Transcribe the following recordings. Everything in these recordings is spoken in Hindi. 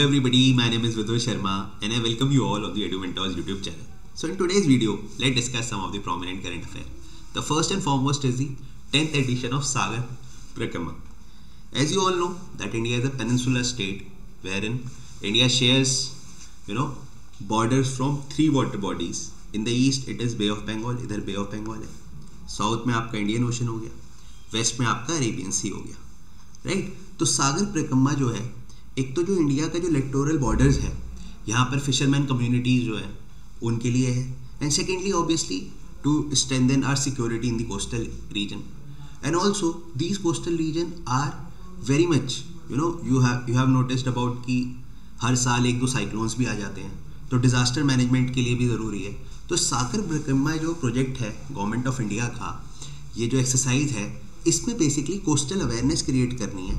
everybody, my name is Vidhu Sharma and I welcome you all on the EduMentors YouTube channel. So in today's video, let's discuss some of the prominent current affairs. The first and foremost is the 10th edition of Sagar Prakrama. As you all know that India is a peninsular state wherein India shares, borders from 3 water bodies. In the east it is Bay of Bengal, इधर Bay of Bengal है. साउथ में आपका इंडियन ओशन हो गया, वेस्ट में आपका अरेबियन सी हो गया, राइट. तो सागर परिक्रमा जो है, एक तो जो इंडिया का जो इलेक्टोरल बॉर्डर्स है, यहाँ पर फिशरमैन कम्युनिटीज जो है उनके लिए है, and secondly obviously to strengthen our security in the coastal region. And also these coastal region are very much you have noticed about कि हर साल 1-2 साइक्लोन्स भी आ जाते हैं, तो डिज़ास्टर मैनेजमेंट के लिए भी ज़रूरी है. तो सागर परिक्रमा जो प्रोजेक्ट है गवर्नमेंट ऑफ इंडिया का, ये जो एक्सरसाइज है, इसमें बेसिकली कोस्टल अवेयरनेस क्रिएट करनी है,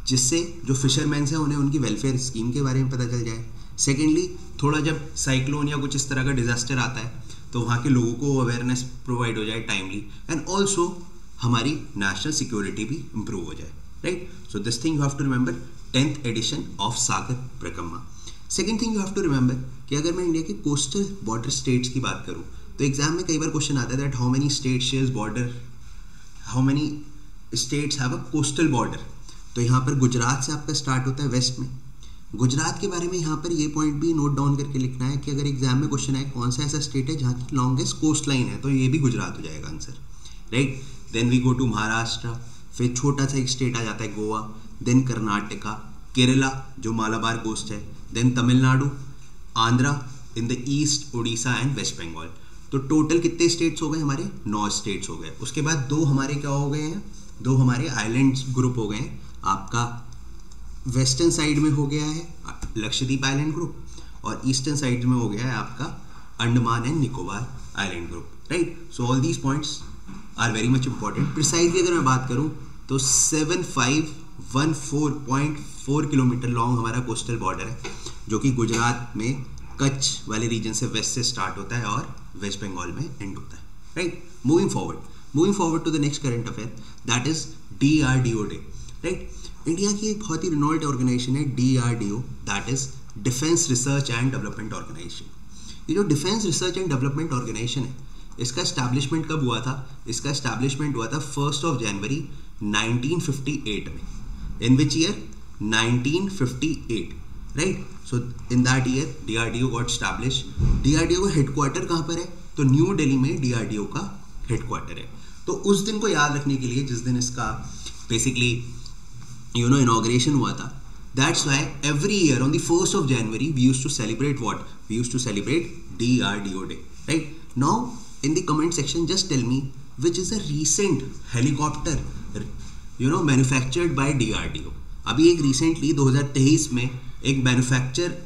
जिससे जो फिशरमैन्स हैं उन्हें उनकी वेलफेयर स्कीम के बारे में पता चल जाए. सेकेंडली थोड़ा जब साइक्लोन या कुछ इस तरह का डिज़ास्टर आता है तो वहाँ के लोगों को अवेयरनेस प्रोवाइड हो जाए टाइमली, एंड ऑल्सो हमारी नेशनल सिक्योरिटी भी इम्प्रूव हो जाए, right. So this thing you have to remember, 10th edition of Sagar Parikrama. Second thing you have to remember कि अगर मैं इंडिया के कोस्टल बॉर्डर स्टेट्स की बात करूँ तो एग्जाम में कई बार क्वेश्चन आता है that how many state shares border, how many states have a coastal border. तो यहाँ पर गुजरात से आपका स्टार्ट होता है वेस्ट में. गुजरात के बारे में यहाँ पर ये पॉइंट भी नोट डाउन करके लिखना है कि अगर एग्जाम में क्वेश्चन आए कौन सा ऐसा स्टेट है जहाँ की लॉन्गेस्ट कोस्ट लाइन है, तो ये भी गुजरात हो जाएगा answer, right. Then we go to Maharashtra, फिर छोटा सा एक स्टेट आ जाता है गोवा, देन कर्नाटका, केरला जो मालाबार कोस्ट है, then Tamil Nadu, Andhra in the east, Orissa and west Bengal. तो टोटल कितने स्टेट्स हो गए हमारे? 9 स्टेट्स हो गए. उसके बाद 2 हमारे क्या हो गए हैं? 2 हमारे आइलैंड्स ग्रुप हो गए हैं. आपका वेस्टर्न साइड में हो गया है लक्षद्वीप आइलैंड ग्रुप, और ईस्टर्न साइड में हो गया है आपका Andaman and Nicobar island group, right. So all these points are very much important. Precisely अगर मैं बात करूँ तो 7514.4 किलोमीटर लॉन्ग हमारा कोस्टल बॉर्डर है, जो कि गुजरात में कच्छ वाले रीजन से वेस्ट से स्टार्ट होता है और वेस्ट बंगाल में एंड होता है, right. Moving forward to the next current affair, that is DRDO day, right. India की एक बहुत ही रिनोल्ड ऑर्गेनाइजेशन है DRDO, that is defence research and development organisation. ये जो defence research and development organisation है, इसका एस्टैब्लिशमेंट कब हुआ था? इसका एस्टैब्लिशमेंट हुआ था 1 जनवरी 1958 में. In which year? 1958, right. So in that year DRDO got establish. DRDO का हेडक्वार्टर कहाँ पर है? तो न्यू दिल्ली में DRDO का हेडक्वार्टर है. तो उस दिन को याद रखने के लिए, जिस दिन इसका बेसिकली इनॉग्रेशन हुआ था, that's why every year on the 1 January we used to celebrate what? We used to celebrate DRDO day, right. Now in the comment section just tell me which is a recent helicopter manufactured by DRDO. अभी एक रिसेंटली 2023 में एक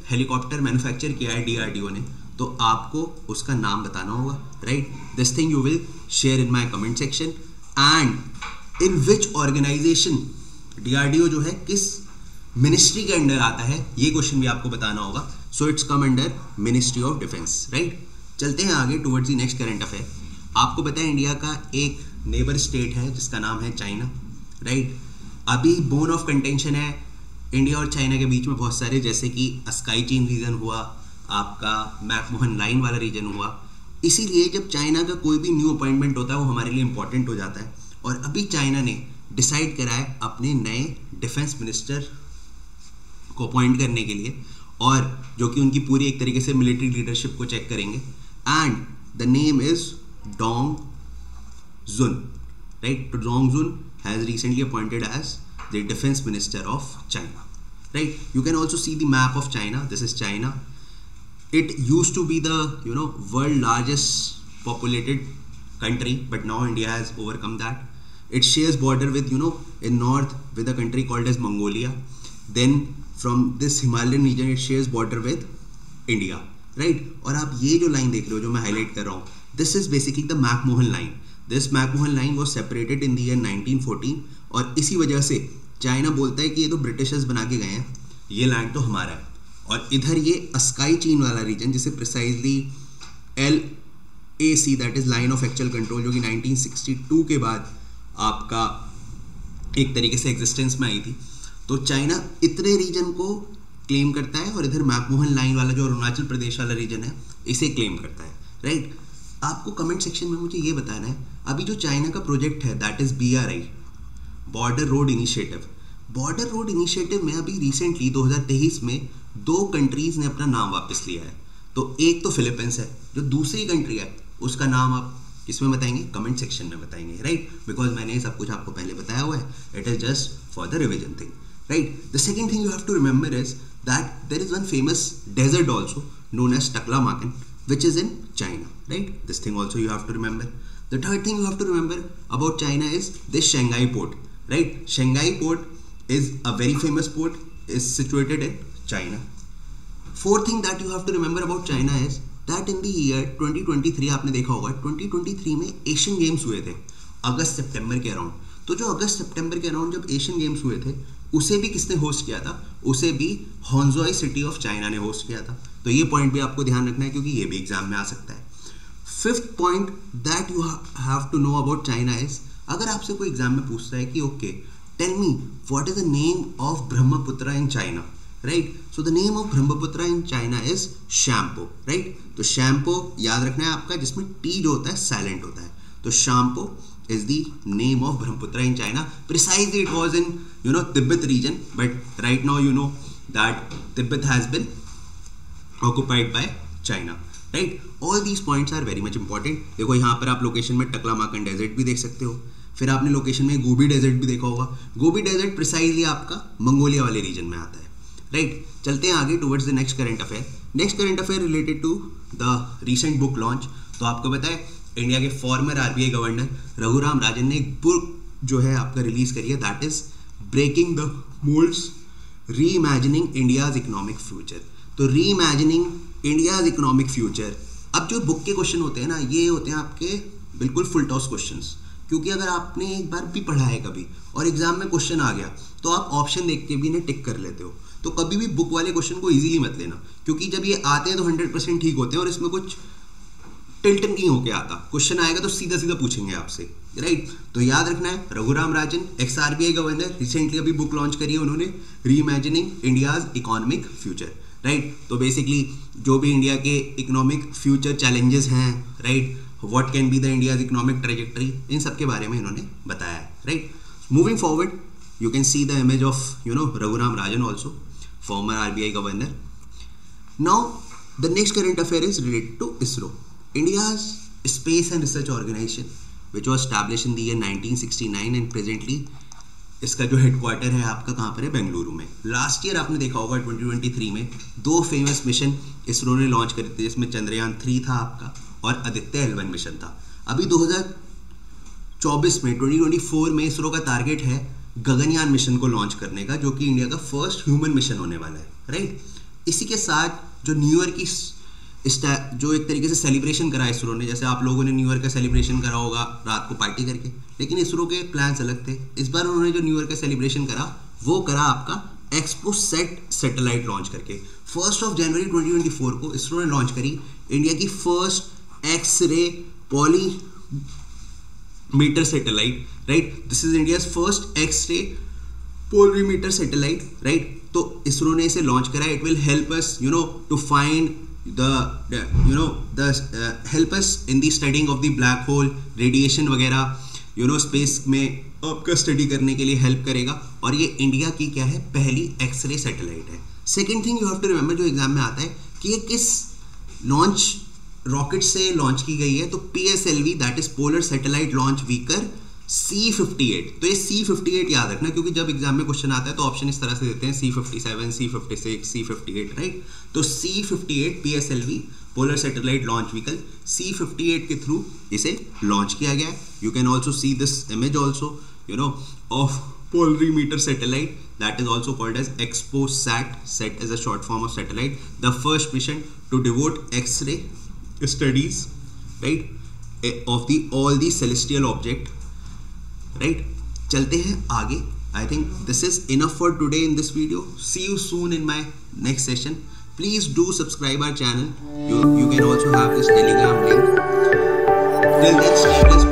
हेलीकॉप्टर मैन्युफैक्चर किया है DRDO ने, तो आपको उसका नाम बताना होगा, right. This thing you will share in my comment section. And in which organisation DRDO जो है किस मिनिस्ट्री के अंडर आता है, ये क्वेश्चन भी आपको बताना होगा. So it's come under ministry of defence, right. चलते हैं आगे towards the next current affair. आपको पता है इंडिया का एक नेबर स्टेट है जिसका नाम है चाइना, राइट. अभी बोन ऑफ कंटेंशन है इंडिया और चाइना के बीच में बहुत सारे, जैसे कि स्काई चीन रीजन हुआ, आपका मैकमोहन लाइन वाला रीजन हुआ. इसीलिए जब चाइना का कोई भी न्यू अपॉइंटमेंट होता है वो हमारे लिए इंपॉर्टेंट हो जाता है. और अभी चाइना ने डिसाइड करा है अपने नए डिफेंस मिनिस्टर को अपॉइंट करने के लिए, और जो कि उनकी पूरी एक तरीके से मिलिट्री लीडरशिप को चेक करेंगे. And the name is Dong Jun, right? So Dong Jun has recently appointed as the defense minister of China, right? You can also see the map of China. This is China. It used to be the world largest populated country, but now India has overcome that. It shares border with in north with a country called as Mongolia. Then from this Himalayan region it shares border with India, right? और आप ये जो लाइन देख रहे हो जो मैं हाईलाइट कर रहा हूँ, this is basically the McMahon line. This McMahon line was separated in the year 1914, और इसी वजह से चाइना बोलता है कि ये तो ब्रिटिशर्स बना के गए हैं, ये लैंड तो हमारा है. और इधर ये स्काई चीन वाला रीजन, जिसे precisely LAC, that is line of actual control, जो कि 1962 के बाद आपका एक तरीके से एग्जिस्टेंस में आई थी. तो चाइना इतने रीजन को क्लेम करता है और इधर मैकमोहन लाइन वाला जो अरुणाचल प्रदेश वाला रीजन है इसे क्लेम करता है, राइट। आपको कमेंट सेक्शन में मुझे ये बताना है, अभी जो चाइना का प्रोजेक्ट है that is BRI, border road initiative. Border road initiative में अभी रिसेंटली 2023 में 2 कंट्रीज ने अपना नाम वापस लिया है। तो एक तो फिलीपींस है, जो दूसरी कंट्री है उसका नाम आप किसमें बताएंगे? कमेंट सेक्शन में बताएंगे, राइट, बिकॉज मैंने सब कुछ आपको पहले बताया हुआ है। It is just for the revision thing, right. The second thing you have to remember is that there is one famous desert also known as Taklamakan which is in China, right? This thing also you have to remember. The third thing you have to remember about China is this Shanghai port, right? Shanghai port is a very famous port, is situated in China. Fourth thing that you have to remember about China is that in the year 2023 आपने देखा होगा 2023 में एशियन गेम्स हुए थे अगस्त सितंबर के अराउंड। तो जो अगस्त सितंबर के अराउंड जब एशियन गेम्स हुए थे उसे भी किसने होस्ट किया था? उसे भी हॉन्जोई सिटी ऑफ चाइना ने होस्ट किया था। तो ये पॉइंट भी आपको ध्यान रखना है क्योंकि ये भी एग्जाम में आ सकता है। Fifth point that you have to know about China is, अगर आपसे कोई एग्जाम में पूछता है कि okay tell me what is the name of Brahmaputra in China, right? So the name of Brahmaputra in China is Tsangpo, right? तो शैम्पो याद रखना है आपका, जिसमें टी जो होता है साइलेंट होता है। तो shampoo is the name of Brahmaputra in China. Precisely it was in Tibet region, but right now that Tibet has been occupied by China, right? All these points are very much important. देखो यहाँ पर आप लोकेशन में टकलामाकन डेजर्ट भी देख सकते हो, फिर आपने लोकेशन में गोबी डेजर्ट भी देखा होगा। गोबी डेजर्ट प्रिसाइजली आपका मंगोलिया वाले रीजन में आता है, राइट? चलते हैं आगे towards the next current affair. Next current affair related to the recent book launch. तो आपको पता है इंडिया के former RBI governor Raghuram Rajan ने एक बुक जो है आपका रिलीज करी है, that is breaking the moulds reimagining India's economic future. तो reimagining India's economic future. अब जो बुक के क्वेश्चन होते हैं ना, ये होते हैं आपके बिल्कुल फुल टॉस क्वेश्चंस, क्योंकि अगर आपने एक बार भी पढ़ा है कभी और एग्जाम में क्वेश्चन आ गया तो आप ऑप्शन देख के भी इन्हें टिक कर लेते हो। तो कभी भी बुक वाले क्वेश्चन को ईजिली मत लेना, क्योंकि जब ये आते हैं तो 100% ठीक होते हैं और इसमें कुछ टिल्ट नहीं होके आता। क्वेश्चन आएगा तो सीधा सीधा पूछेंगे आपसे, राइट? तो याद रखना है Raghuram Rajan ex RBI governor, recently अभी बुक लॉन्च करी है उन्होंने, reimagining India's economic future, right? तो बेसिकली जो भी इंडिया के इकोनॉमिक फ्यूचर चैलेंजेस हैं, right, what can be the India's economic trajectory, इन सब के बारे में इन्होंने बताया है, right? Moving forward you can see the image of Raghuram Rajan also, former RBI governor. Now the next current affair is related to ISRO, India's Space and Research Organization, which was established in the year 1969 and presently इसका जो हेडक्वार्टर है आपका कहाँ पर है? बेंगलुरु में। लास्ट ईयर आपने देखा होगा 2023 में 2 फेमस मिशन इसरो ने लॉन्च करे थे, जिसमें चंद्रयान 3 था आपका और आदित्य L1 मिशन था। अभी 2024 में 2024 में इसरो का टारगेट है गगनयान मिशन को लॉन्च करने का, जो कि इंडिया का फर्स्ट ह्यूमन मिशन होने वाला है, राइट? इसी के साथ जो न्यू ईयर की जो एक तरीके से सेलिब्रेशन करा इसरो ने, जैसे आप लोगों ने न्यू ईयर का सेलिब्रेशन करा होगा रात को पार्टी करके, लेकिन इसरो के प्लान्स अलग थे। इस बार उन्होंने जो न्यू ईयर का सेलिब्रेशन करा वो करा आपका एक्सपोसैट सैटेलाइट लॉन्च करके। 1 जनवरी 2024 को इसरो ने लॉन्च करी इंडिया की first x-ray polarimeter satellite, right? This is India's first x-ray polarimeter satellite, right? तो इसरो ने इसे लॉन्च करा। It will help us to find help us in the studying of the black hole, radiation वगैरह स्पेस में आपका स्टडी करने के लिए हेल्प करेगा, और ये इंडिया की क्या है? पहली एक्सरे सैटेलाइट है। Second thing you have to remember जो एग्जाम में आता है कि ये किस लॉन्च रॉकेट से लॉन्च की गई है? तो PSLV, that is polar satellite launch vehicle C58। तो ये C58 याद रखना, क्योंकि जब एग्जाम में क्वेश्चन आता है तो ऑप्शन इस तरह से देते हैं C57, C56, C58, राइट? तो C58 PSLV polar satellite launch vehicle C58 के थ्रू इसे लॉन्च किया गया है। You can also see this image also of polarimeter satellite, that is also called as XPOSat. Sat is a short form of satellite. The first mission to devote X-ray studies, right, of all the celestial object, right? चलते हैं आगे। I think this is enough for today in this video. See you soon in my next session. Please do subscribe our channel. You can also have this Telegram link. Till then, stay blessed.